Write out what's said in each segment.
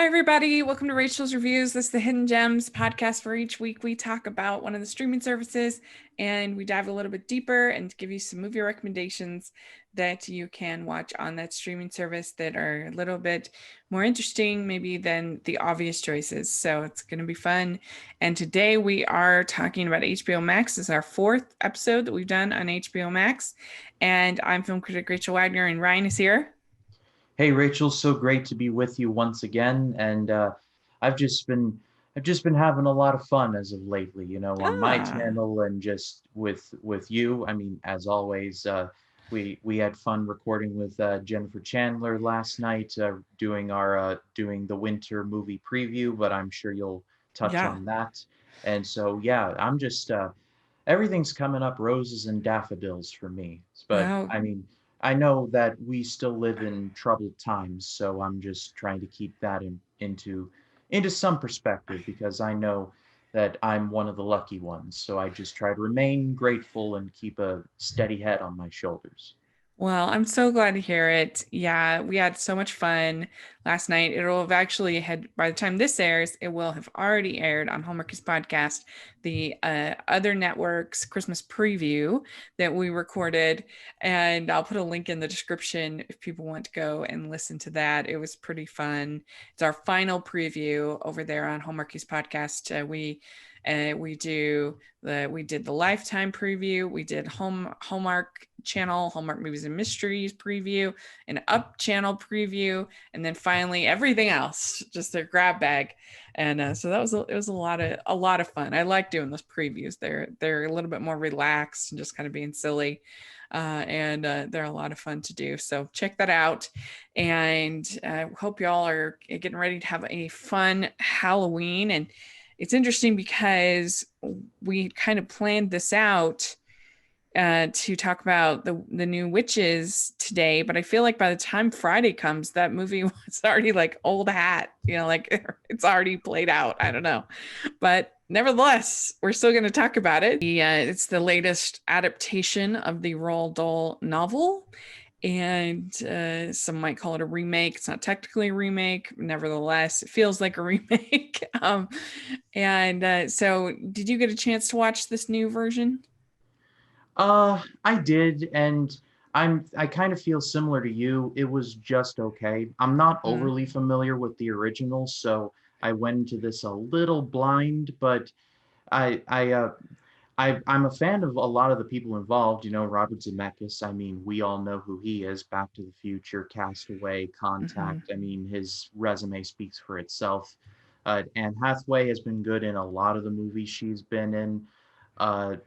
Hi, everybody. Welcome to Rachel's Reviews. This is the Hidden Gems podcast where each week we talk about one of the streaming services and we dive a little bit deeper and give you some movie recommendations that you can watch on that streaming service that are a little bit more interesting, maybe, than the obvious choices. So it's going to be fun. And today we are talking about HBO Max. This is our fourth episode that we've done on HBO Max. And I'm film critic Rachel Wagner, and Ryan is here. Hey Rachel, so great to be with you once again, and I've just been I've just been having a lot of fun as of lately, on my Ah, channel and just with you. I mean, as always, we had fun recording with Jennifer Chandler last night, doing the winter movie preview, but I'm sure you'll touch yeah. on that. And so yeah, I'm just everything's coming up roses and daffodils for me. But Well, I mean, I know that we still live in troubled times, so I'm just trying to keep that into some perspective because I know that I'm one of the lucky ones. So I just try to remain grateful and keep a steady head on my shoulders. Well, I'm so glad to hear it. Yeah, we had so much fun last night. It'll have actually had, by the time this airs, it will have already aired on Hallmark's podcast, the other network's Christmas preview that we recorded. And I'll put a link in the description if people want to go and listen to that. It was pretty fun. It's our final preview over there on Hallmark's podcast. We did the Lifetime preview, we did Hallmark Channel, Hallmark Movies and Mysteries preview, an Up Channel preview, and then finally everything else, just a grab bag. And so it was a lot of fun. I like doing those previews. They're a little bit more relaxed and just kind of being silly. And they're a lot of fun to do. So check that out. And I hope y'all are getting ready to have a fun Halloween. And it's interesting because we kind of planned this out to talk about the new witches today, but I feel like by the time Friday comes, that movie was already like old hat, like it's already played out. I don't know, but nevertheless, we're still going to talk about it. It's the latest adaptation of the Roald Dahl novel. And some might call it a remake. It's not technically a remake. Nevertheless, it feels like a remake. So, did you get a chance to watch this new version? I did, and I kind of feel similar to you. It was just okay. I'm not Mm. overly familiar with the original, so I went into this a little blind, but I I uh I'm a fan of a lot of the people involved, Robert Zemeckis. I mean, we all know who he is, Back to the Future, Castaway, Hmm. Contact. I mean, his resume speaks for itself. Anne Hathaway has been good in a lot of the movies she's been in. Uh,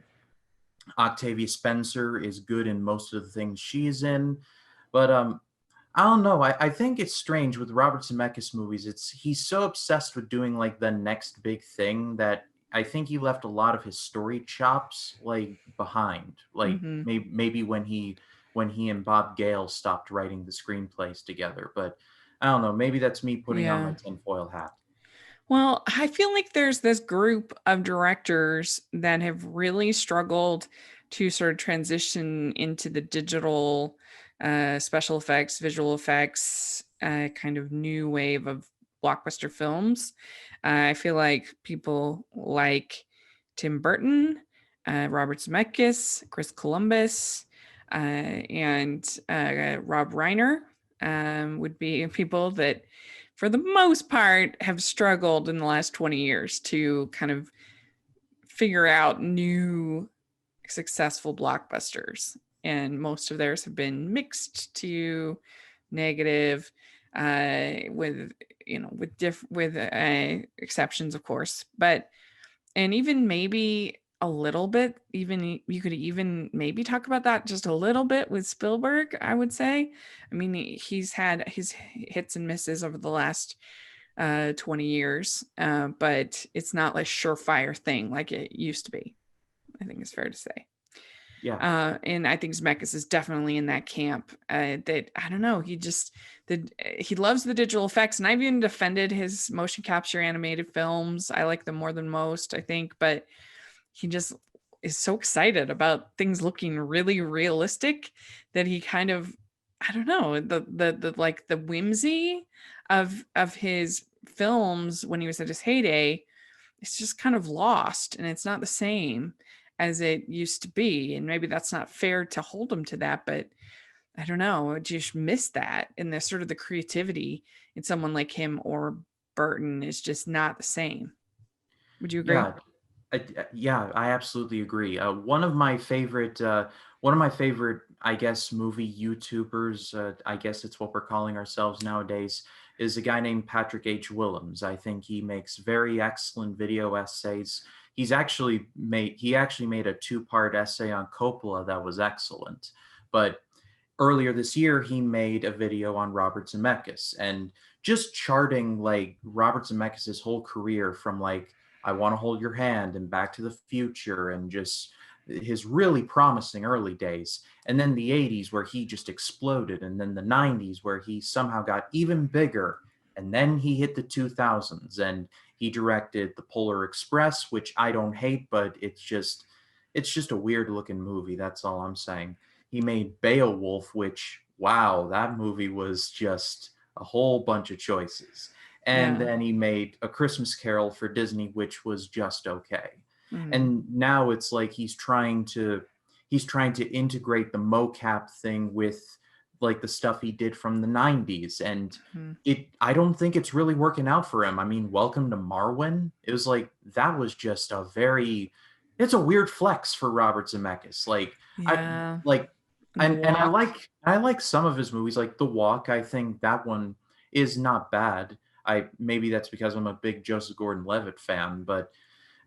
Octavia Spencer is good in most of the things she's in. But I don't know. I think it's strange with Robert Zemeckis movies. He's so obsessed with doing like the next big thing that I think he left a lot of his story chops like behind. Like Hmm. maybe when he and Bob Gale stopped writing the screenplays together. But I don't know. Maybe that's me putting on my Yeah. tinfoil hat. Well, I feel like there's this group of directors that have really struggled to sort of transition into the digital special effects, visual effects, kind of new wave of blockbuster films. I feel like people like Tim Burton, Robert Zemeckis, Chris Columbus, and Rob Reiner would be people that for the most part, have struggled in the last 20 years to kind of figure out new successful blockbusters. And most of theirs have been mixed to negative, with exceptions, of course. But and even maybe a little bit, even you could even maybe talk about that just a little bit with Spielberg, I would say. I mean, he's had his hits and misses over the last 20 years, but it's not a surefire thing like it used to be. I think it's fair to say. Yeah. And I think Zemeckis is definitely in that camp. That I don't know. He loves the digital effects, and I've even defended his motion capture animated films. I like them more than most, I think, but he just is so excited about things looking really realistic that he kind of, I don't know, the like the whimsy of his films when he was at his heyday, it's just kind of lost, and it's not the same as it used to be. And maybe that's not fair to hold him to that, but I don't know, I just miss that. And the sort of the creativity in someone like him or Burton is just not the same. Would you agree? Yeah, yeah, I absolutely agree. One of my favorite, I guess, movie YouTubers, I guess it's what we're calling ourselves nowadays, is a guy named Patrick H. Willems. I think he makes very excellent video essays. He actually made a two-part essay on Coppola that was excellent. But earlier this year, he made a video on Robert Zemeckis and just charting like Robert Zemeckis' whole career from like I Want to Hold Your Hand and Back to the Future and just his really promising early days. And then the 80s where he just exploded. And then the 90s where he somehow got even bigger. And then he hit the 2000s and he directed The Polar Express, which I don't hate, but it's just a weird looking movie. That's all I'm saying. He made Beowulf, which, wow, that movie was just a whole bunch of choices. And Yeah. then he made A Christmas Carol for Disney, which was just okay. Mm. And now it's like he's trying to integrate the mocap thing with like the stuff he did from the 90s. And Mm. I don't think it's really working out for him. I mean, Welcome to Marwen, it was like that was just it's a weird flex for Robert Zemeckis. I Yeah. like And the and walk. I like some of his movies, like The Walk. I think that one is not bad. I maybe that's because I'm a big Joseph Gordon-Levitt fan, but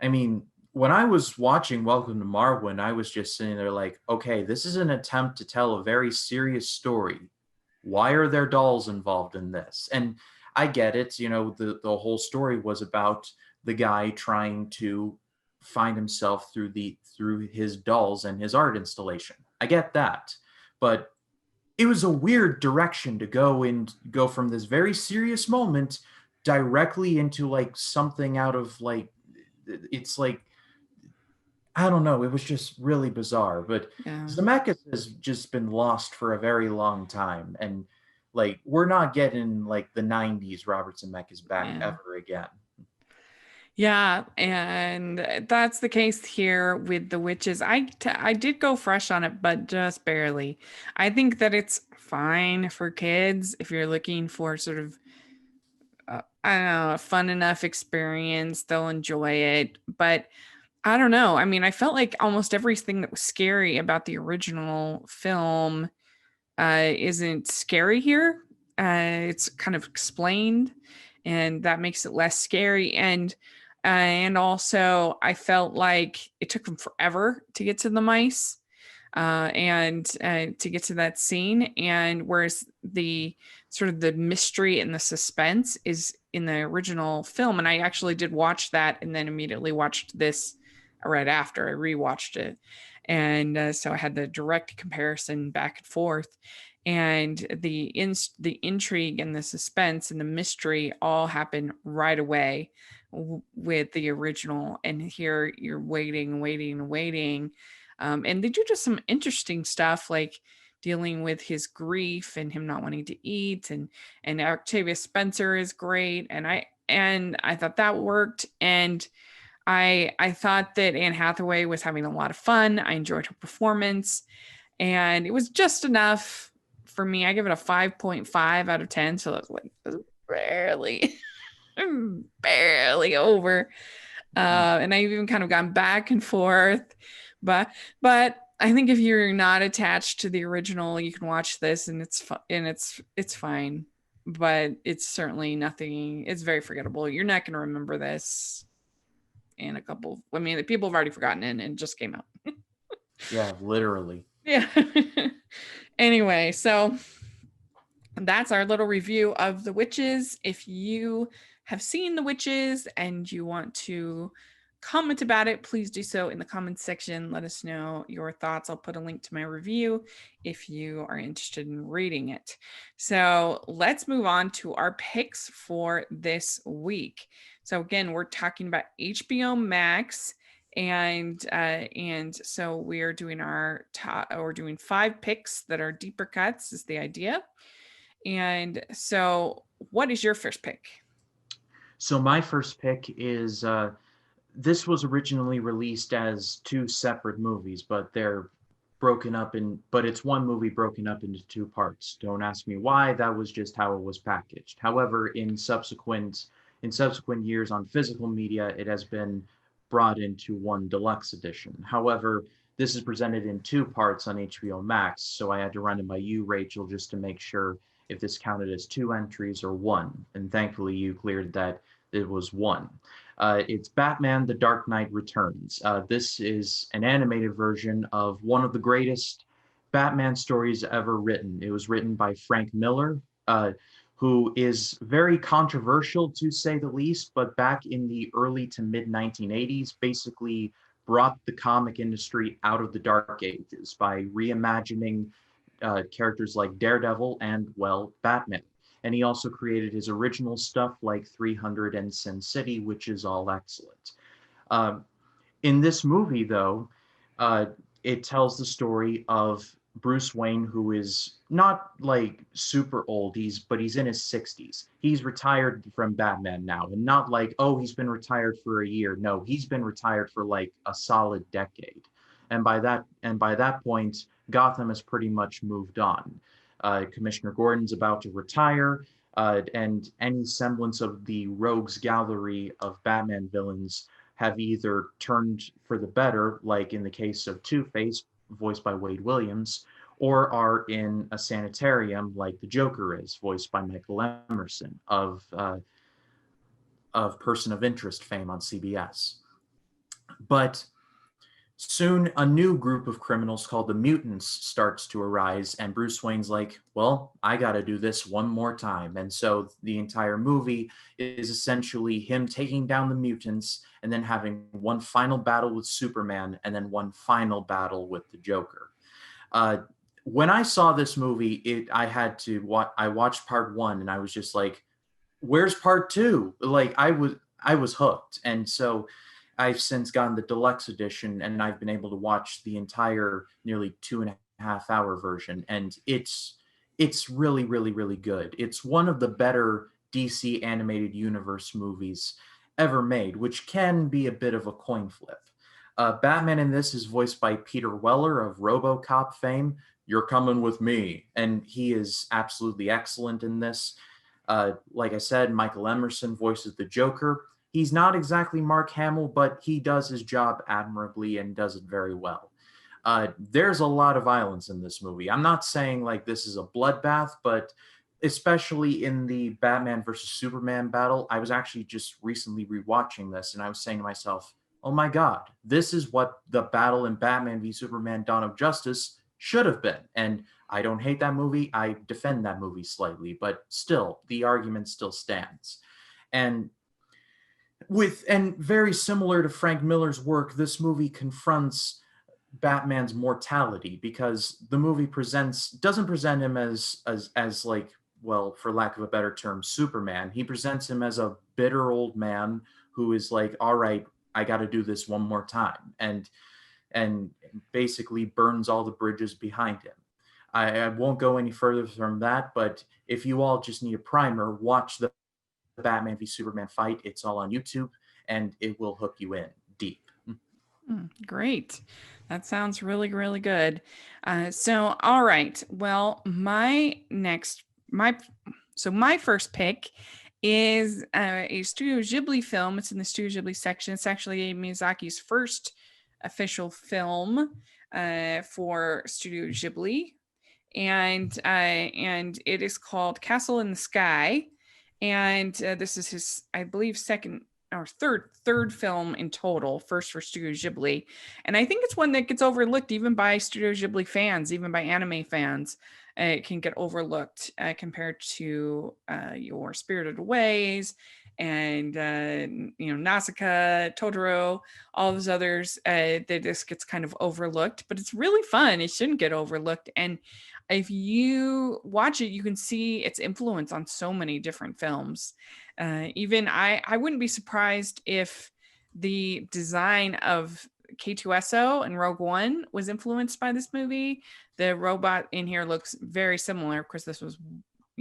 I mean, when I was watching Welcome to Marwen, I was just sitting there like, okay, this is an attempt to tell a very serious story. Why are there dolls involved in this? And I get it, the whole story was about the guy trying to find himself through his dolls and his art installation. I get that. But it was a weird direction to go from this very serious moment directly into like something out of like it's like I don't know. It was just really bizarre. But Yeah. Zemeckis has just been lost for a very long time, and like we're not getting like the '90s Robert Zemeckis back Yeah. ever again. Yeah, and that's the case here with the witches. I did go fresh on it, but just barely. I think that it's fine for kids if you're looking for sort of I don't know, a fun enough experience, they'll enjoy it. But I don't know. I mean, I felt like almost everything that was scary about the original film isn't scary here. It's kind of explained, and that makes it less scary. And also, I felt like it took them forever to get to the mice and to get to that scene. And whereas the sort of the mystery and the suspense is in the original film, and I actually did watch that and then immediately watched this right after I rewatched it. And so I had the direct comparison back and forth, and the intrigue and the suspense and the mystery all happen right away with the original. And here you're waiting, waiting, waiting, and they do just some interesting stuff like dealing with his grief and him not wanting to eat, and Octavia Spencer is great, and I thought that worked. And I thought that Anne Hathaway was having a lot of fun. I enjoyed her performance, and it was just enough for me. I give it a 5.5 out of 10. So that's like barely, barely over. And I've even kind of gone back and forth, but I think if you're not attached to the original, you can watch this and it's fine. But it's certainly nothing. It's very forgettable. You're not going to remember this in a couple. I mean, the people have already forgotten it and it just came out. Yeah, literally. Yeah. Anyway, so that's our little review of The Witches. If you have seen The Witches and you want to comment about it, please do so in the comments section. Let us know your thoughts. I'll put a link to my review if you are interested in reading it. So let's move on to our picks for this week. So again, we're talking about HBO Max, and so we are doing we're doing 5 picks that are deeper cuts is the idea. And so, what is your first pick? So my first pick is this was originally released as two separate movies, but they're broken up in but it's one movie broken up into two parts. Don't ask me why, that was just how it was packaged. However, in subsequent years on physical media, it has been brought into one deluxe edition. However, this is presented in two parts on HBO Max, so I had to run it by you, Rachel, just to make sure if this counted as two entries or one. And thankfully, you cleared that it was one. It's Batman The Dark Knight Returns. This is an animated version of one of the greatest Batman stories ever written. It was written by Frank Miller, who is very controversial to say the least, but back in the early to mid 1980s, basically brought the comic industry out of the dark ages by reimagining characters like Daredevil and, well, Batman. And he also created his original stuff like 300 and Sin City, which is all excellent. Um, in this movie, though, uh, it tells the story of Bruce Wayne, who is not like super old. He's in his 60s. He's retired from Batman now, and not like, oh, he's been retired for a year. No, he's been retired for like a solid decade. And by that point, Gotham has pretty much moved on. Commissioner Gordon's about to retire, and any semblance of the rogues gallery of Batman villains have either turned for the better, like in the case of Two-Face, voiced by Wade Williams, or are in a sanitarium, like the Joker is, voiced by Michael Emerson of Person of Interest fame on CBS. But soon, a new group of criminals called the Mutants starts to arise, and Bruce Wayne's like, well, I gotta do this one more time. And so the entire movie is essentially him taking down the mutants and then having one final battle with Superman and then one final battle with the Joker. Uh, when I saw this movie, I watched part one and I was just like, where's part two? Like I was hooked. And so I've since gotten the deluxe edition and I've been able to watch the entire nearly 2.5 hour version. And it's really, really, really good. It's one of the better DC animated universe movies ever made, which can be a bit of a coin flip. Batman in this is voiced by Peter Weller of RoboCop fame. You're coming with me. And he is absolutely excellent in this. Like I said, Michael Emerson voices the Joker. He's not exactly Mark Hamill, but he does his job admirably and does it very well. There's a lot of violence in this movie. I'm not saying like this is a bloodbath, but especially in the Batman versus Superman battle, I was actually just recently rewatching this and I was saying to myself, oh my God, this is what the battle in Batman v Superman Dawn of Justice should have been. And I don't hate that movie. I defend that movie slightly, but still, the argument still stands. And very similar to Frank Miller's work, this movie confronts Batman's mortality because the movie doesn't present him as like, well, for lack of a better term, Superman. He presents him as a bitter old man who is like, all right, I got to do this one more time, and basically burns all the bridges behind him. I won't go any further from that, but if you all just need a primer, watch the Batman v Superman fight. It's all on YouTube, and it will hook you in deep. Great. That sounds really, really good. So, all right. Well, my first pick is a Studio Ghibli film. It's in the Studio Ghibli section. It's actually Miyazaki's first official film for Studio Ghibli, and it is called Castle in the Sky, and this is his, I believe, second or third film in total, first for Studio Ghibli. And I think it's one that gets overlooked even by Studio Ghibli fans, even by anime fans. It can get overlooked compared to your Spirited Aways and Nausicaa, Totoro, all those others. That this gets kind of overlooked, but it's really fun. It shouldn't get overlooked. And if you watch it, you can see its influence on so many different films. Even I wouldn't be surprised if the design of K2SO and Rogue One was influenced by this movie. The robot in here looks very similar. Of course, this was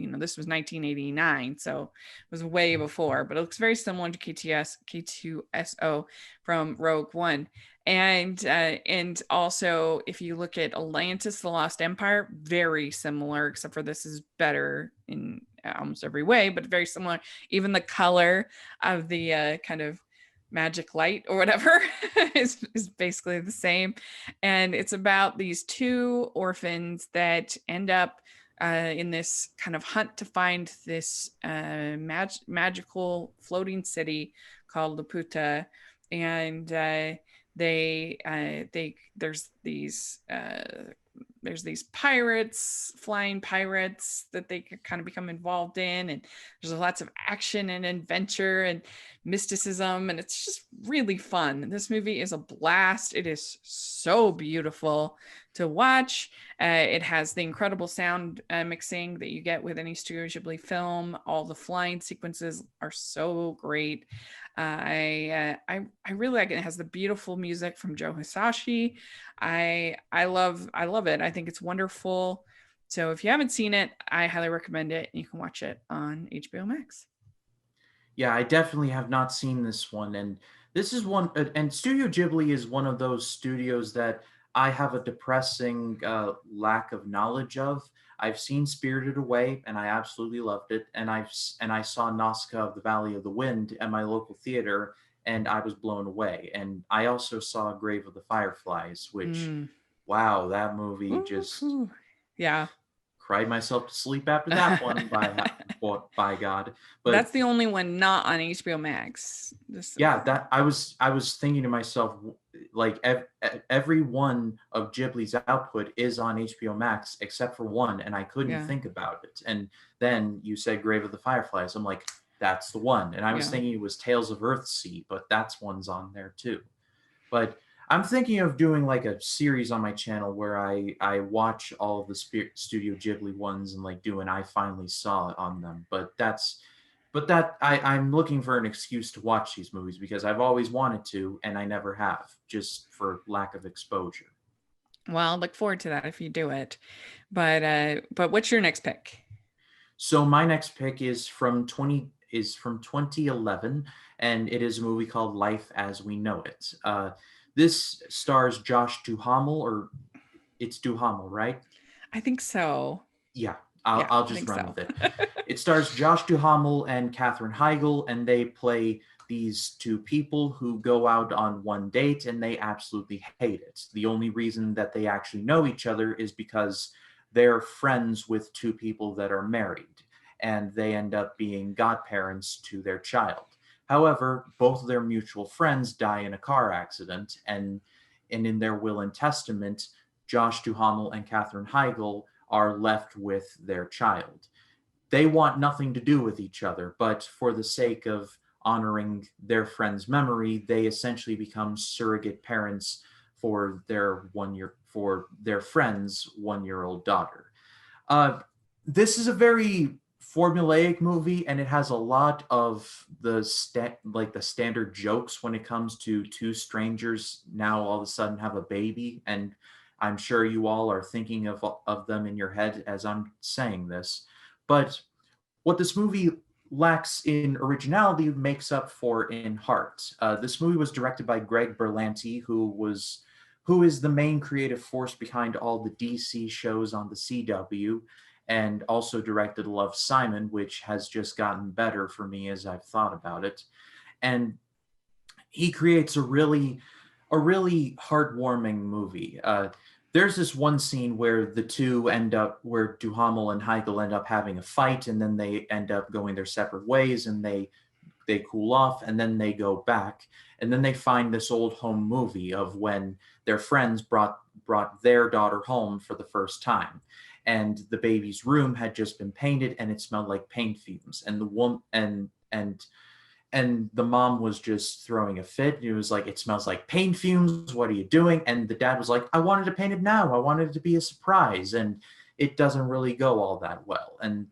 this was 1989, so it was way before, but it looks very similar to K2SO from Rogue One. And also, if you look at Atlantis, The Lost Empire, very similar, except for this is better in almost every way, but very similar. Even the color of the kind of magic light or whatever is basically the same. And it's about these two orphans that end up in this kind of hunt to find this magical floating city called Laputa. And they there's these pirates, flying pirates, that they could kind of become involved in, and there's lots of action and adventure and mysticism, and it's just really fun. This movie is a blast. It is so beautiful to watch. It has the incredible sound mixing that you get with any Studio Ghibli film. All the flying sequences are so great. I really like it. It has the beautiful music from Joe Hisashi. I love it. I think it's wonderful. So if you haven't seen it, I highly recommend it. You can watch it on HBO Max. Yeah, I definitely have not seen this one, and this is one. And Studio Ghibli is one of those studios that I have a depressing lack of knowledge of. I've seen Spirited Away, and I absolutely loved it, and I saw Nausicaa of the Valley of the Wind at my local theater, and I was blown away. And I also saw Grave of the Fireflies, which, Mm. wow, that movie just Ooh. Yeah. cried myself to sleep after that one. By God, but That's the only one not on HBO Max. yeah, that I was thinking to myself, like every one of Ghibli's output is on HBO Max except for one, and I couldn't Yeah. think about it. And then you said Grave of the Fireflies. I'm like, that's the one. And I was Yeah. thinking it was Tales of Earthsea, but that's one's on there too. But I'm thinking of doing like a series on my channel where I watch all of the Studio Ghibli ones and like do an I finally saw it on them. I'm looking for an excuse to watch these movies because I've always wanted to and I never have, just for lack of exposure. Well, I'll look forward to that if you do it. But what's your next pick? So my next pick is from 2011, and it is a movie called Life as We Know It. This stars Josh Duhamel, or it's Duhamel, right? I think so. Yeah, I'll Yeah, I'll I just think run so. with it. It stars Josh Duhamel and Katherine Heigl, and they play these two people who go out on one date and they absolutely hate it. The only reason that they actually know each other is because they're friends with two people that are married, and they end up being godparents to their child. However, both of their mutual friends die in a car accident, and in their will and testament, Josh Duhamel and Katherine Heigl are left with their child. They want nothing to do with each other, but for the sake of honoring their friend's memory, they essentially become surrogate parents for their friend's 1 year old daughter. Uh, this is a very formulaic movie, and it has a lot of the standard jokes when it comes to two strangers now all of a sudden have a baby, and I'm sure you all are thinking of them in your head as I'm saying this. But what this movie lacks in originality makes up for in heart. This movie was directed by Greg Berlanti, who is the main creative force behind all the DC shows on the CW, and also directed Love, Simon, which has just gotten better for me as I've thought about it. And he creates a really heartwarming movie. There's this one scene where Duhamel and Heigl end up having a fight, and then they end up going their separate ways, and they cool off, and then they go back, and then they find this old home movie of when their friends brought their daughter home for the first time, and the baby's room had just been painted, and it smelled like paint fumes, and the woman and the mom was just throwing a fit. It was like, it smells like paint fumes. What are you doing? And the dad was like, I wanted to paint it now. I wanted it to be a surprise. And it doesn't really go all that well. And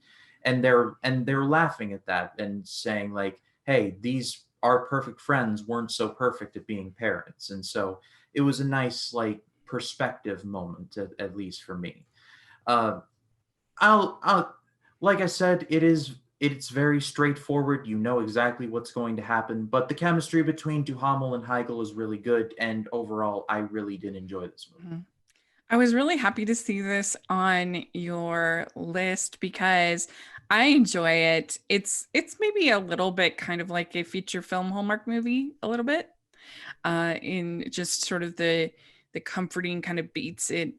they're laughing at that and saying like, hey, these our perfect friends weren't so perfect at being parents. And so it was a nice like perspective moment, at least for me. Uh, I'll Like I said, it's very straightforward. You know exactly what's going to happen, but the chemistry between Duhamel and Heigl is really good, and overall, I really did enjoy this movie. Mhm. I was really happy to see this on your list because I enjoy it. It's maybe a little bit kind of like a feature film Hallmark movie, a little bit, in just sort of the comforting kind of beats it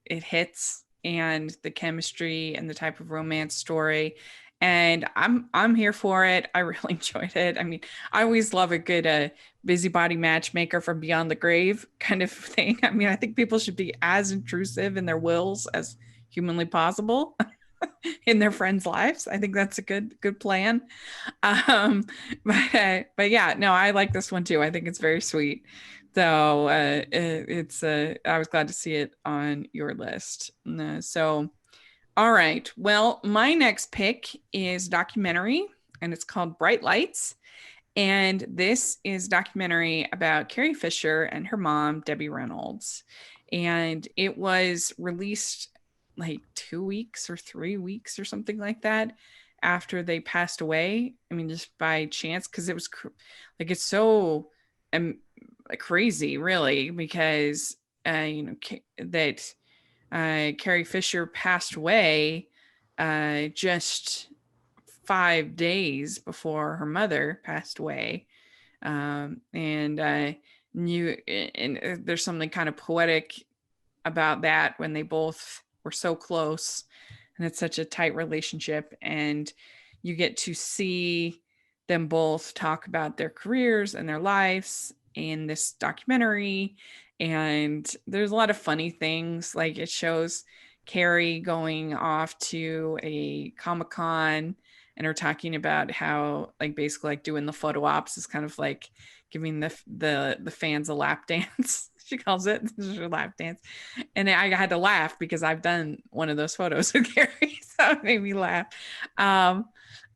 hits, and the chemistry and the type of romance story. And I'm here for it. I really enjoyed it. I mean, I always love a good busybody matchmaker from beyond the grave kind of thing. I mean, I think people should be as intrusive in their wills as humanly possible in their friends' lives. I think that's a good plan. Um, but yeah, no, I like this one too. I think it's very sweet. So it's I was glad to see it on your list. So all right, well, my next pick is documentary, and it's called Bright Lights. And this is a documentary about Carrie Fisher and her mom, Debbie Reynolds. And it was released like 2 weeks or 3 weeks or something like that after they passed away. I mean, just by chance, because it was like it's so um, crazy, really, because that Carrie Fisher passed away just 5 days before her mother passed away. And knew, and there's something kind of poetic about that when they both were so close, and it's such a tight relationship, and you get to see them both talk about their careers and their lives in this documentary. And there's a lot of funny things, like it shows Carrie going off to a Comic-Con, and her talking about how, like, basically like doing the photo ops is kind of like giving the fans a lap dance. She calls it her lap dance. And I had to laugh because I've done one of those photos with Carrie, so it made me laugh. Um,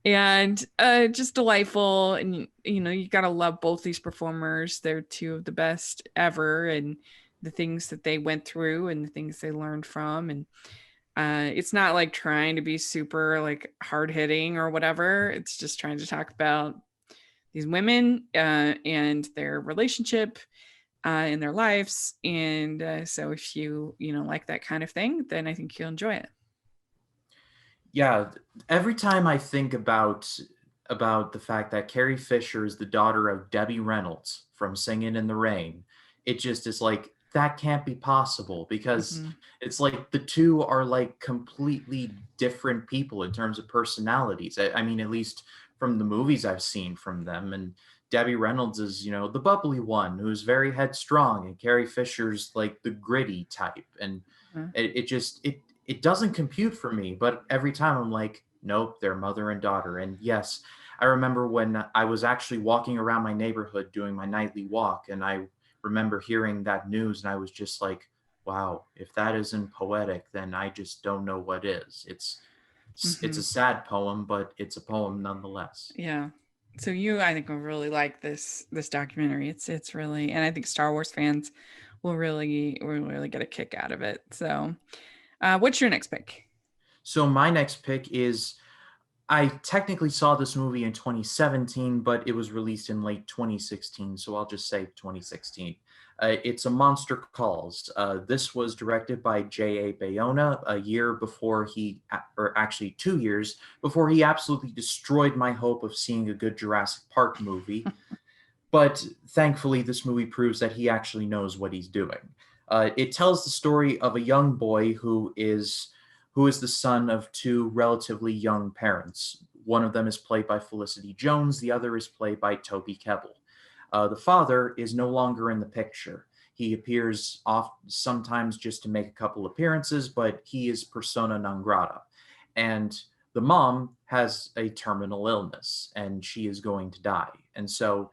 and just delightful. And you gotta love both these performers. They're two of the best ever, and the things that they went through and the things they learned from. And it's not like trying to be super like hard hitting or whatever. It's just trying to talk about these women and their relationship in their lives. And so if you like that kind of thing, then I think you'll enjoy it. Yeah, every time I think about the fact that Carrie Fisher is the daughter of Debbie Reynolds from Singing in the Rain, it just is like that can't be possible because Mhm. it's like the two are like completely different people in terms of personalities. I mean, at least from the movies I've seen from them. And Debbie Reynolds is, the bubbly one who's very headstrong, and Carrie Fisher's like the gritty type. And Uh, it doesn't compute for me, but every time I'm like, nope, they're mother and daughter. And yes, I remember when I was actually walking around my neighborhood doing my nightly walk, and I remember hearing that news, and I was just like, wow, if that isn't poetic, then I just don't know what is. It's a mhm. sad poem, but it's a poem nonetheless. Yeah. So I think, will really like this documentary. It's really, and I think Star Wars fans will really get a kick out of it. So, what's your next pick? So my next pick is I technically saw this movie in 2017, but it was released in late 2016, so I'll just say 2016. It's A Monster Calls. This was directed by J.A. Bayona a year before or actually 2 years before he absolutely destroyed my hope of seeing a good Jurassic Park movie. But thankfully, this movie proves that he actually knows what he's doing. It tells the story of a young boy who is the son of two relatively young parents. One of them is played by Felicity Jones, the other is played by Toby Kebbell. The father is no longer in the picture. He appears off sometimes just to make a couple appearances, but he is persona non grata. And the mom has a terminal illness, and she is going to die. And so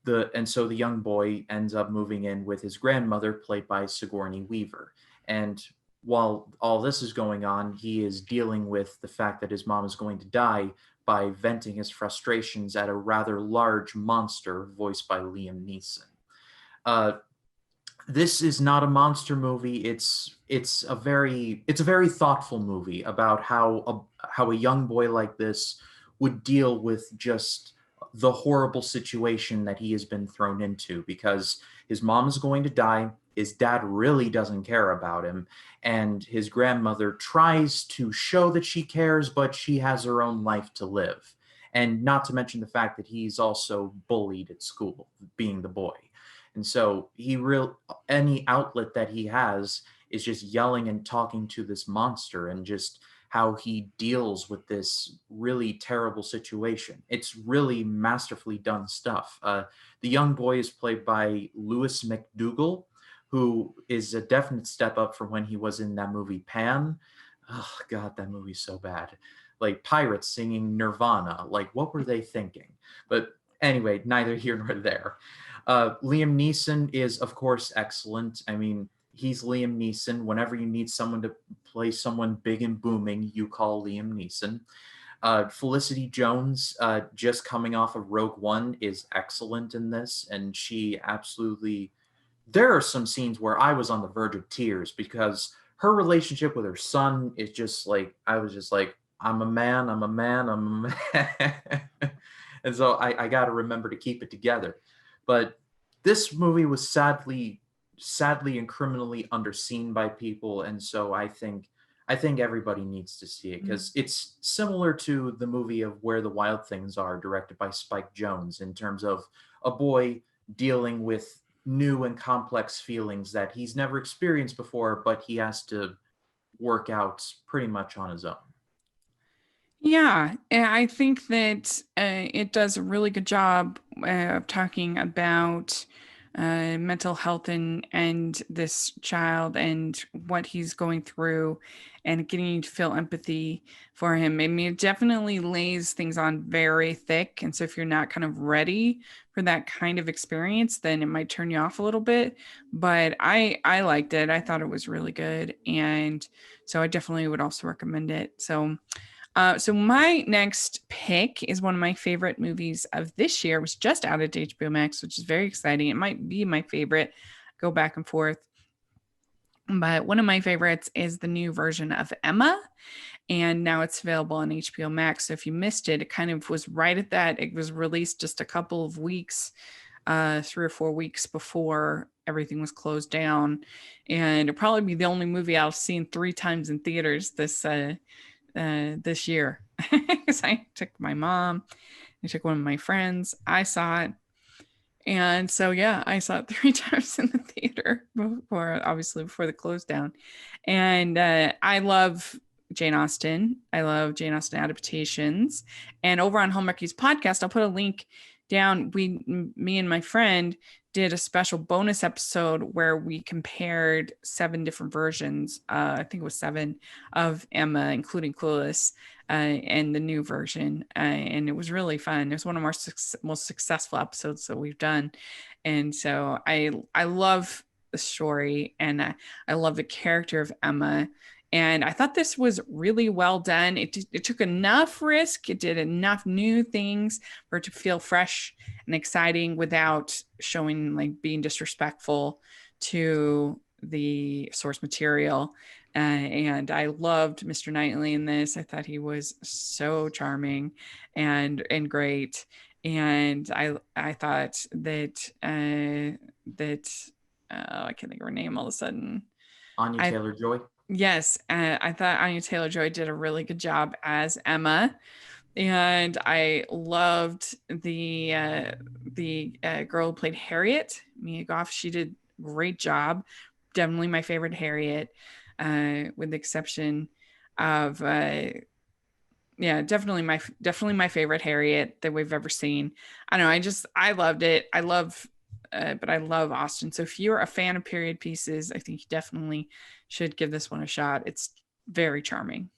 the young boy ends up moving in with his grandmother, played by Sigourney Weaver. And while all this is going on, he is dealing with the fact that his mom is going to die by venting his frustrations at a rather large monster voiced by Liam Neeson. Uh, This is not a monster movie. It's a very thoughtful movie about how a young boy like this would deal with just the horrible situation that he has been thrown into, because his mom is going to die, his dad really doesn't care about him, and his grandmother tries to show that she cares, but she has her own life to live. And not to mention the fact that he's also bullied at school, being the boy. And so any outlet that he has is just yelling and talking to this monster, and just how he deals with this really terrible situation. It's really masterfully done stuff. The young boy is played by Lewis McDougall, who is a definite step up from when he was in that movie Pan. Oh God, that movie's so bad. Like pirates singing Nirvana. Like, what were they thinking? But anyway, neither here nor there. Liam Neeson is, of course, excellent. I mean, he's Liam Neeson. Whenever you need someone to play someone big and booming, you call Liam Neeson. Felicity Jones, just coming off of Rogue One, is excellent in this, and she absolutely. There are some scenes where I was on the verge of tears, because her relationship with her son is just like, I was just like, I'm a man, I'm a man, I'm a man. And so I got to remember to keep it together. But this movie was sadly and criminally underseen by people, and so I think everybody needs to see it, because it's similar to the movie of Where the Wild Things Are, directed by Spike Jonze, in terms of a boy dealing with new and complex feelings that he's never experienced before, but he has to work out pretty much on his own. Yeah, and I think that it does a really good job of talking about mental health and this child and what he's going through, and getting you to feel empathy for him. I mean, it definitely lays things on very thick, and so if you're not kind of ready for that kind of experience, then it might turn you off a little bit. But I liked it. I thought it was really good, and so I definitely would also recommend it. So my next pick is one of my favorite movies of this year. It was just out at HBO Max, which is very exciting. It might be my favorite. Go back and forth. But one of my favorites is the new version of Emma, and now it's available on HBO Max. So if you missed it, it kind of was right at that. It was released just a couple of weeks, 3 or 4 weeks before everything was closed down, and it'll probably be the only movie I've seen 3 times in theaters this year. Because I took my mom, I took one of my friends, I saw it. And so, yeah, I saw it 3 times in the theater before the close down. And I love Jane Austen. I love Jane Austen adaptations. And over on Hallmarkie's podcast, I'll put a link down. Me and my friend did a special bonus episode where we compared 7 different versions. I think it was 7 of Emma, including Clueless, and the new version. And it was really fun. It was one of our most successful episodes that we've done. And so I love the story, and I love the character of Emma. And I thought this was really well done. It took enough risk. It did enough new things for it to feel fresh and exciting without showing like being disrespectful to the source material. And I loved Mr. Knightley in this. I thought he was so charming and great. And I thought that I can't think of her name all of a sudden. Anya I Taylor-Joy. Yes, I thought Anya Taylor-Joy did a really good job as Emma, and I loved the girl who played Harriet, Mia Goth. She did a great job. Definitely my favorite Harriet, with the exception of yeah, definitely my favorite Harriet that we've ever seen. I don't know. I loved it. But I love Austen. So if you're a fan of period pieces, I think you definitely should give this one a shot. It's very charming.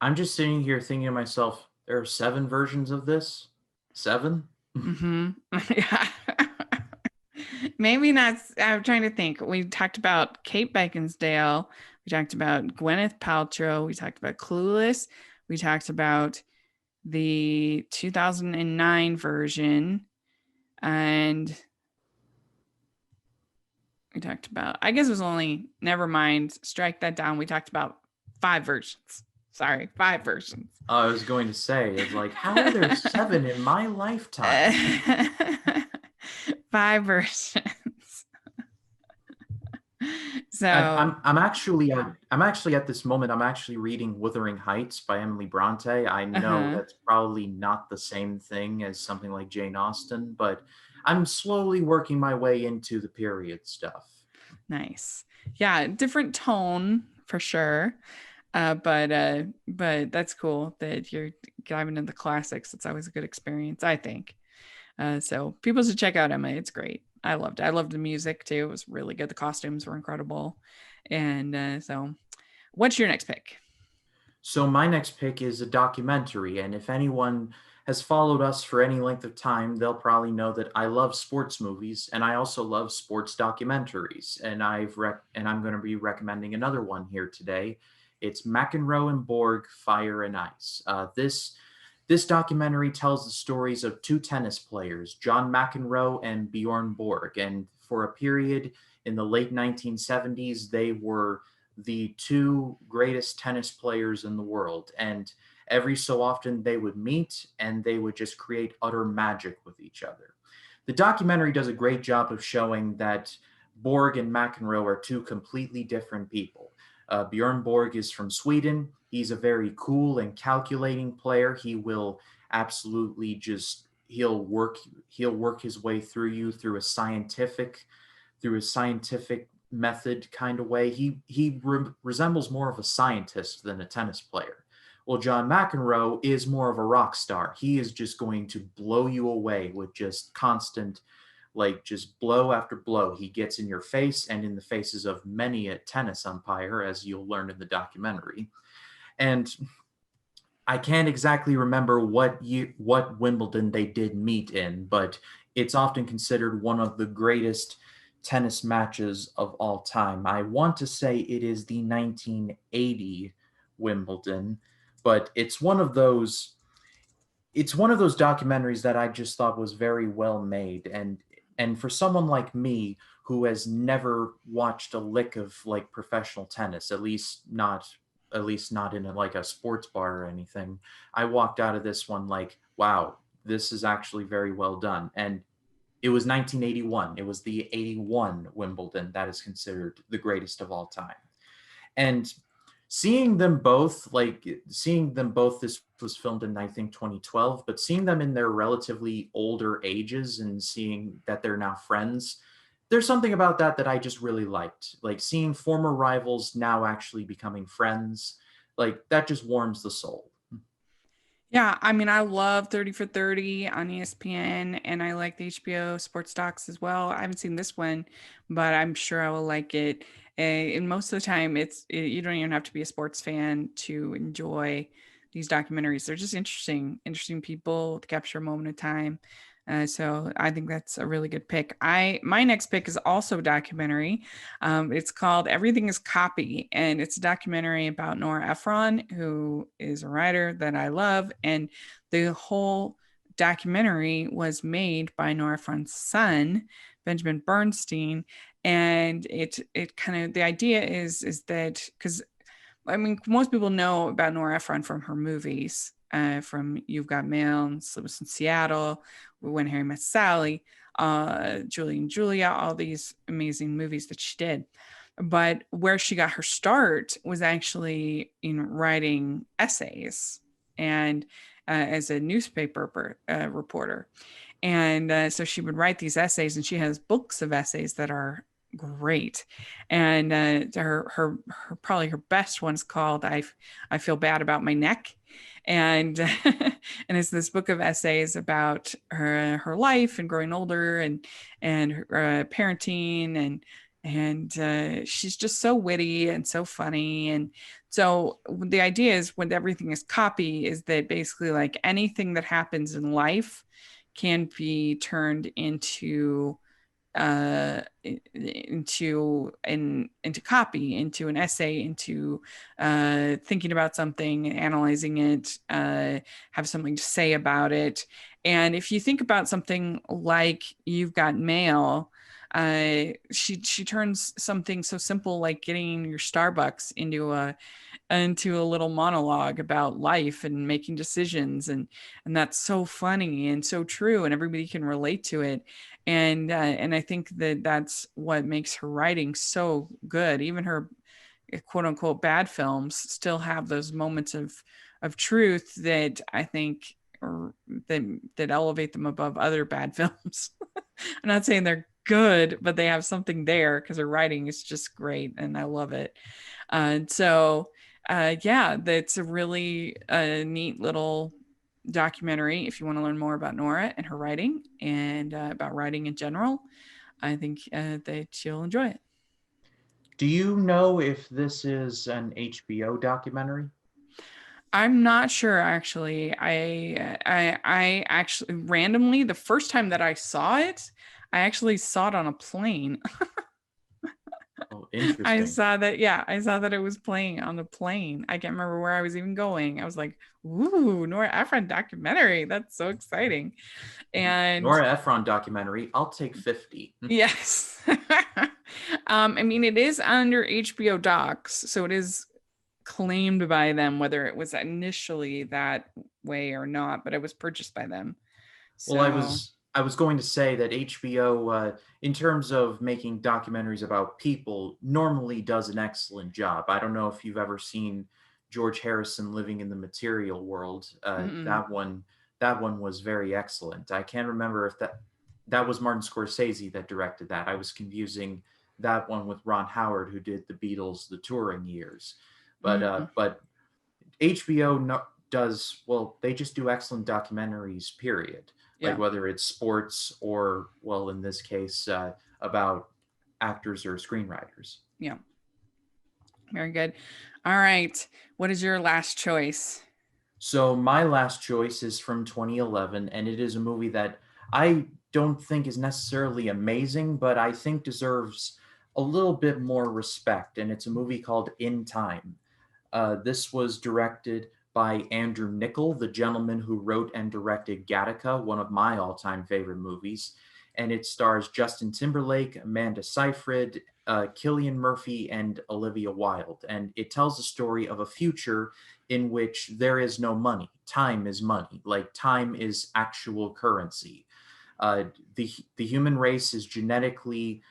I'm just sitting here thinking to myself, there are 7 versions of this? 7? Mm-hmm. Yeah. Maybe not. I'm trying to think. We talked about Kate Beckinsale. We talked about Gwyneth Paltrow. We talked about Clueless. We talked about the 2009 version. And We talked about, I guess it was only, never mind, strike that down. We talked about 5 versions. Sorry, 5 versions. I was going to say, it's like, how are there 7 in my lifetime? 5 versions. And So, I'm actually at this moment I'm actually reading Wuthering Heights by Emily Bronte. I know uh-huh. that's probably not the same thing as something like Jane Austen, but I'm slowly working my way into the period stuff. Nice. Yeah, different tone for sure. But that's cool that you're diving into the classics. It's always a good experience, I think. So people should check out Emma. It's great. I loved it. I loved the music too. It was really good. The costumes were incredible. And so what's your next pick? So my next pick is a documentary, and if anyone has followed us for any length of time, they'll probably know that I love sports movies and I also love sports documentaries. And I'm going to be recommending another one here today. It's McEnroe and Borg, Fire and Ice. This documentary tells the stories of two tennis players, John McEnroe and Bjorn Borg. And for a period in the late 1970s, they were the two greatest tennis players in the world. And every so often they would meet and they would just create utter magic with each other. The documentary does a great job of showing that Borg and McEnroe are two completely different people. Bjorn Borg is from Sweden. He's a very cool and calculating player. He will absolutely just he'll work his way through you through a scientific method kind of way. He resembles more of a scientist than a tennis player. Well, John McEnroe is more of a rock star. He is just going to blow you away with just constant, like just blow after blow. He gets in your face and in the faces of many a tennis umpire, as you'll learn in the documentary. And I can't exactly remember what Wimbledon they did meet in, but it's often considered one of the greatest tennis matches of all time. I want to say it is the 1980 Wimbledon, but it's one of those documentaries that I just thought was very well made. And for someone like me who has never watched a lick of like professional tennis, at least not in like a sports bar or anything, I walked out of this one like, wow, this is actually very well done. And it was 1981. It was the 81 Wimbledon that is considered the greatest of all time. And seeing them both, this was filmed in, I think, 2012, but seeing them in their relatively older ages and seeing that they're now friends, there's something about that that I just really liked. Like seeing former rivals now actually becoming friends, like that just warms the soul. Yeah, I mean, I love 30 for 30 on ESPN and I like the HBO sports docs as well. I haven't seen this one, but I'm sure I will like it. And most of the time, you don't even have to be a sports fan to enjoy these documentaries. They're just interesting people to capture a moment of time. So I think that's a really good pick. My next pick is also a documentary. It's called Everything Is Copy, and it's a documentary about Nora Ephron, who is a writer that I love. And the whole documentary was made by Nora Ephron's son, Benjamin Bernstein. And it kind of, the idea is that, because I mean, most people know about Nora Ephron from her movies, from You've Got Mail and Sleepless in Seattle, When Harry Met Sally, Julie and Julia, all these amazing movies that she did. But where she got her start was actually in writing essays and as a newspaper reporter. And so she would write these essays, and she has books of essays that are great. And her probably her best one's called I Feel Bad About My Neck. And and it's this book of essays about her life and growing older and her, parenting and she's just so witty and so funny. And so the idea is, when everything is copy, is that basically like anything that happens in life can be turned into copy, into an essay, into thinking about something, analyzing it, have something to say about it. And if you think about something like You've Got Mail, She turns something so simple like getting your Starbucks into a little monologue about life and making decisions, and that's so funny and so true, and everybody can relate to it. And I think that that's what makes her writing so good. Even her quote unquote bad films still have those moments of truth that I think or that elevate them above other bad films. I'm not saying they're good, but they have something there because her writing is just great and I love it. Yeah, that's a really neat little documentary if you want to learn more about Nora and her writing and about writing in general. I think that you'll enjoy it. Do you know if this is an HBO documentary? I'm not sure actually. I actually randomly the first time that I saw it, I actually saw it on a plane. Oh, I interesting. saw that, yeah, I saw that it was playing on the plane. I can't remember where I was even going. I was like, "Ooh, Nora Ephron documentary. That's so exciting." And Nora Ephron documentary. I'll take 50. yes. I mean, it is under HBO Docs, so it is claimed by them, whether it was initially that way or not, but it was purchased by them. Well, So, I was going to say that HBO, in terms of making documentaries about people, normally does an excellent job. I don't know if you've ever seen George Harrison Living in the Material World. mm-mm. That one was very excellent. I can't remember if that was Martin Scorsese that directed that. I was confusing that one with Ron Howard, who did the Beatles, the touring years. Mm, But HBO does well. They just do excellent documentaries. Period. Like yeah, whether it's sports or, well, in this case, about actors or screenwriters. yeah, very good. All right, what is your last choice? So my last choice is from 2011, and it is a movie that I don't think is necessarily amazing, but I think deserves a little bit more respect. And it's a movie called In Time. This was directed by Andrew Niccol, the gentleman who wrote and directed Gattaca, one of my all-time favorite movies. And it stars Justin Timberlake, Amanda Seyfried, Cillian Murphy, and Olivia Wilde. And it tells the story of a future in which there is no money. Time is money. Like time is actual currency. Uh, the human race is genetically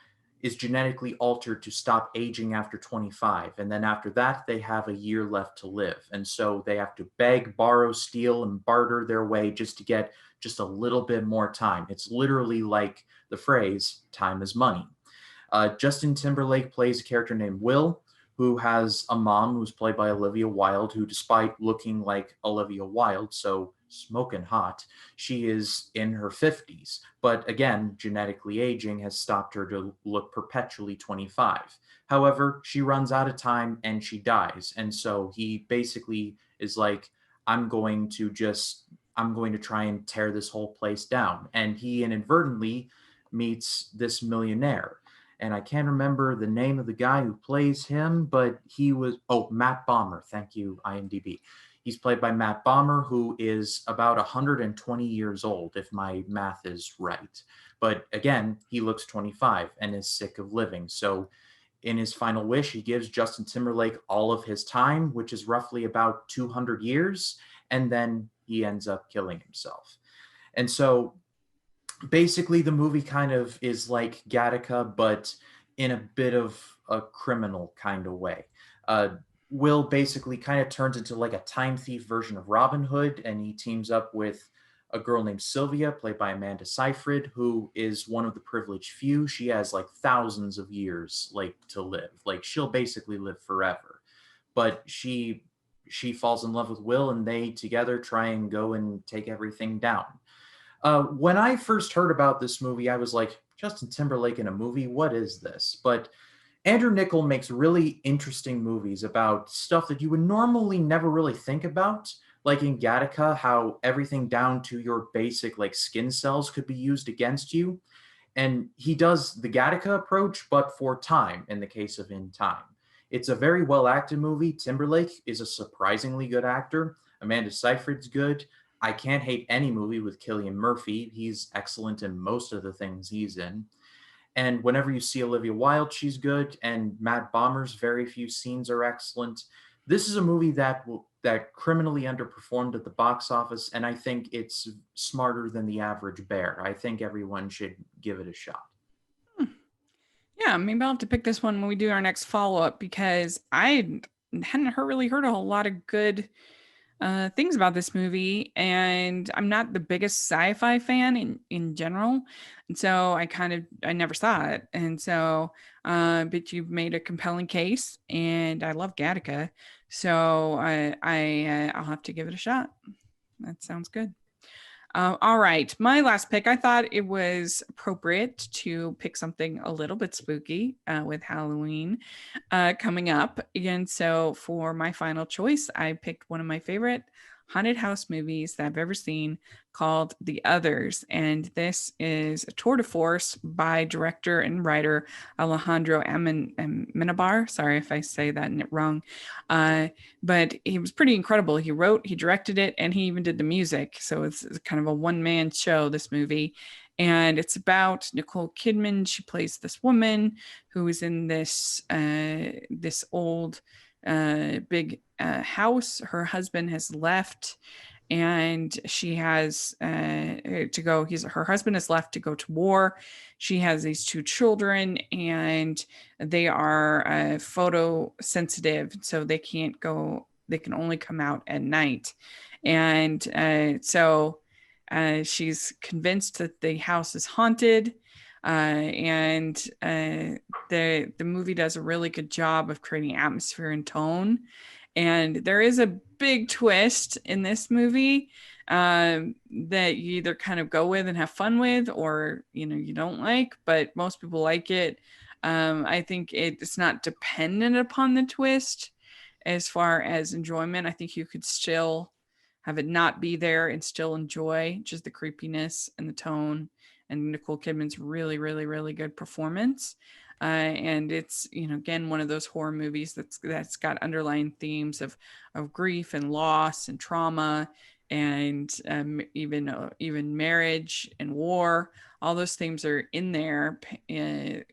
altered to stop aging after 25, and then after that they have a year left to live, and so they have to beg, borrow, steal, and barter their way just to get just a little bit more time. It's literally like the phrase "time is money." Justin Timberlake plays a character named Will, who has a mom who's played by Olivia Wilde, who, despite looking like Olivia Wilde, so smoking hot, she is in her 50s. But again, genetically aging has stopped her to look perpetually 25. However, she runs out of time and she dies. And so he basically is like, I'm going to just, I'm going to try and tear this whole place down. And he inadvertently meets this millionaire, and I can't remember the name of the guy who plays him, but he was, oh, Matt Bomer. Thank you, IMDb. He's played by Matt Bomer, who is about 120 years old, if my math is right. But again, he looks 25 and is sick of living. So in his final wish, he gives Justin Timberlake all of his time, which is roughly about 200 years, and then he ends up killing himself. And so basically the movie kind of is like Gattaca, but in a bit of a criminal kind of way. Uh, Will basically kind of turns into like a time thief version of Robin Hood, and he teams up with a girl named Sylvia, played by Amanda Seyfried, who is one of the privileged few. She has like thousands of years like to live. Like she'll basically live forever. But she falls in love with Will, and they together try and go and take everything down. When I first heard about this movie, I was like, Justin Timberlake in a movie? What is this? But Andrew Niccol makes really interesting movies about stuff that you would normally never really think about. Like in Gattaca, how everything down to your basic like skin cells could be used against you. And he does the Gattaca approach, but for time in the case of In Time. It's a very well acted movie. Timberlake is a surprisingly good actor. Amanda Seyfried's good. I can't hate any movie with Cillian Murphy. He's excellent in most of the things he's in. And whenever you see Olivia Wilde, she's good, and Matt Bomer's very few scenes are excellent. This is a movie that criminally underperformed at the box office, and I think it's smarter than the average bear. I think everyone should give it a shot. Hmm. Yeah, maybe I'll have to pick this one when we do our next follow up because I hadn't really heard a whole lot of good things about this movie, and I'm not the biggest sci-fi fan in general, and so I never saw it, and so but you've made a compelling case, and I love Gattaca, so I'll have to give it a shot. That sounds good. All right. My last pick, I thought it was appropriate to pick something a little bit spooky with Halloween coming up. And so for my final choice, I picked one of my favorite haunted house movies that I've ever seen called The Others. And this is a tour de force by director and writer Alejandro Amenabar. Sorry if I say that wrong. But he was pretty incredible. He wrote, he directed it, and he even did the music. So it's kind of a one-man show, this movie. And it's about Nicole Kidman. She plays this woman who is in this old big house. Her husband has left, and she has to go. Her husband has left to go to war. She has these two children, and they are photo sensitive, so they can't go. They can only come out at night, and so she's convinced that the house is haunted. And the movie does a really good job of creating atmosphere and tone. And there is a big twist in this movie that you either kind of go with and have fun with, or you don't like. But most people like it. I think it's not dependent upon the twist as far as enjoyment. I think you could still have it not be there and still enjoy just the creepiness and the tone and Nicole Kidman's really, really, really good performance. And it's again one of those horror movies that's got underlying themes of grief and loss and trauma, and even marriage and war. All those themes are in there.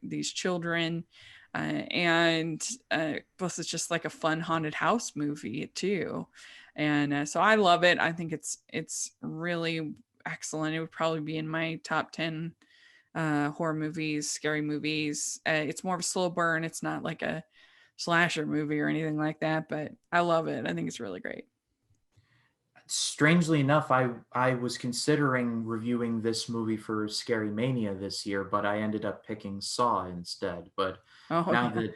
These children, and plus it's just like a fun haunted house movie too. And so I love it. I think it's really excellent. It would probably be in my top 10 horror movies, scary movies. It's more of a slow burn. It's not like a slasher movie or anything like that, but I love it. I think it's really great. Strangely enough, I was considering reviewing this movie for Scary Mania this year, but I ended up picking Saw instead. But Oh now yeah. that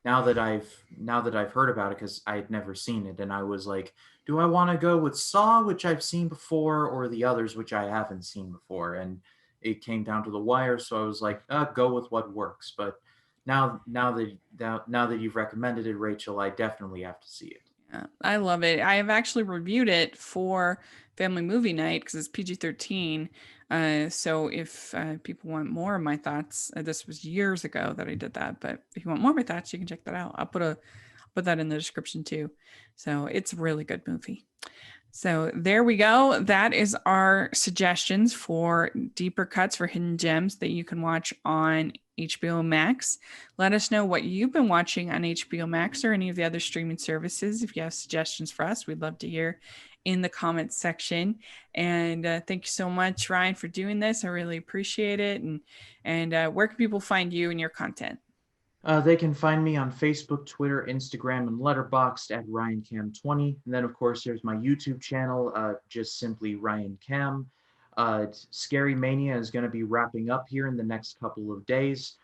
now that I've heard about it, because I had never seen it, and I was like, do I want to go with Saw, which I've seen before, or the others, which I haven't seen before? And it came down to the wire, so I was like, go with what works. But now that you've recommended it, Rachel, I definitely have to see it. Yeah, I love it. I have actually reviewed it for Family Movie Night because it's PG-13. So if people want more of my thoughts, this was years ago that I did that. But if you want more of my thoughts, you can check that out. I'll put that in the description too. So it's a really good movie. So there we go. That is our suggestions for deeper cuts for hidden gems that you can watch on HBO Max. Let us know what you've been watching on HBO Max or any of the other streaming services. If you have suggestions for us, we'd love to hear in the comments section. And thank you so much, Ryan, for doing this. I really appreciate it. And where can people find you and your content? They can find me on Facebook, Twitter, Instagram, and Letterboxd at RyanCam20. And then, of course, there's my YouTube channel, just simply Ryan Cam. Scary Mania is going to be wrapping up here in the next couple of days.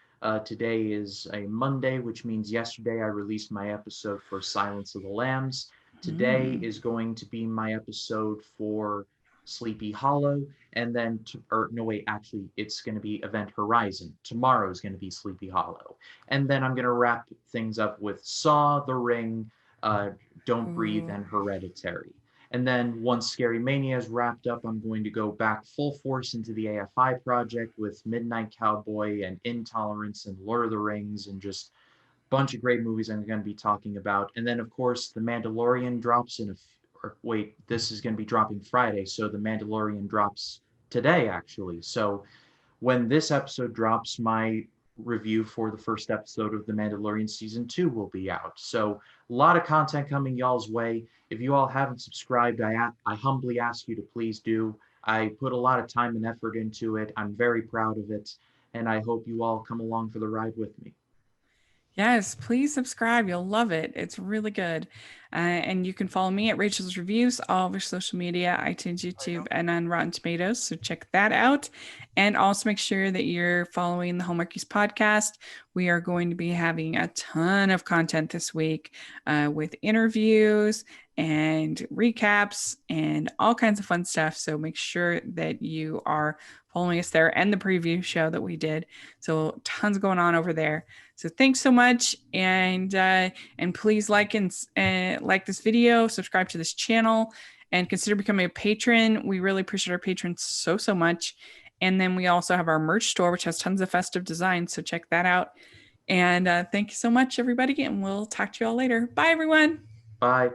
Today is a Monday, which means yesterday I released my episode for Silence of the Lambs. Today Mm. is going to be my episode for Sleepy Hollow. And then, or no, wait, actually, it's going to be Event Horizon. Tomorrow is going to be Sleepy Hollow. And then I'm going to wrap things up with Saw, The Ring, uh, Don't Breathe, Ooh. and Hereditary. And then once Scary Mania is wrapped up, I'm going to go back full force into the AFI project with Midnight Cowboy and Intolerance and Lord of the Rings and just a bunch of great movies I'm going to be talking about. And then, of course, The Mandalorian drops in a or wait, this is going to be dropping Friday, so The Mandalorian drops today, actually. So when this episode drops, my review for the first episode of The Mandalorian Season 2 will be out. So a lot of content coming y'all's way. If you all haven't subscribed, I humbly ask you to please do. I put a lot of time and effort into it. I'm very proud of it, and I hope you all come along for the ride with me. Yes, please subscribe. You'll love it. It's really good. And you can follow me at Rachel's Reviews, all over social media, iTunes, YouTube, and on Rotten Tomatoes. So check that out. And also make sure that you're following the Hallmarkies podcast. We are going to be having a ton of content this week with interviews and recaps and all kinds of fun stuff. So make sure that you are following us there and the preview show that we did. So tons going on over there. So thanks so much, and please like and like this video, subscribe to this channel, and consider becoming a patron. We really appreciate our patrons so much. And then we also have our merch store, which has tons of festive designs. So check that out. And thank you so much, everybody, and we'll talk to you all later. Bye, everyone. Bye.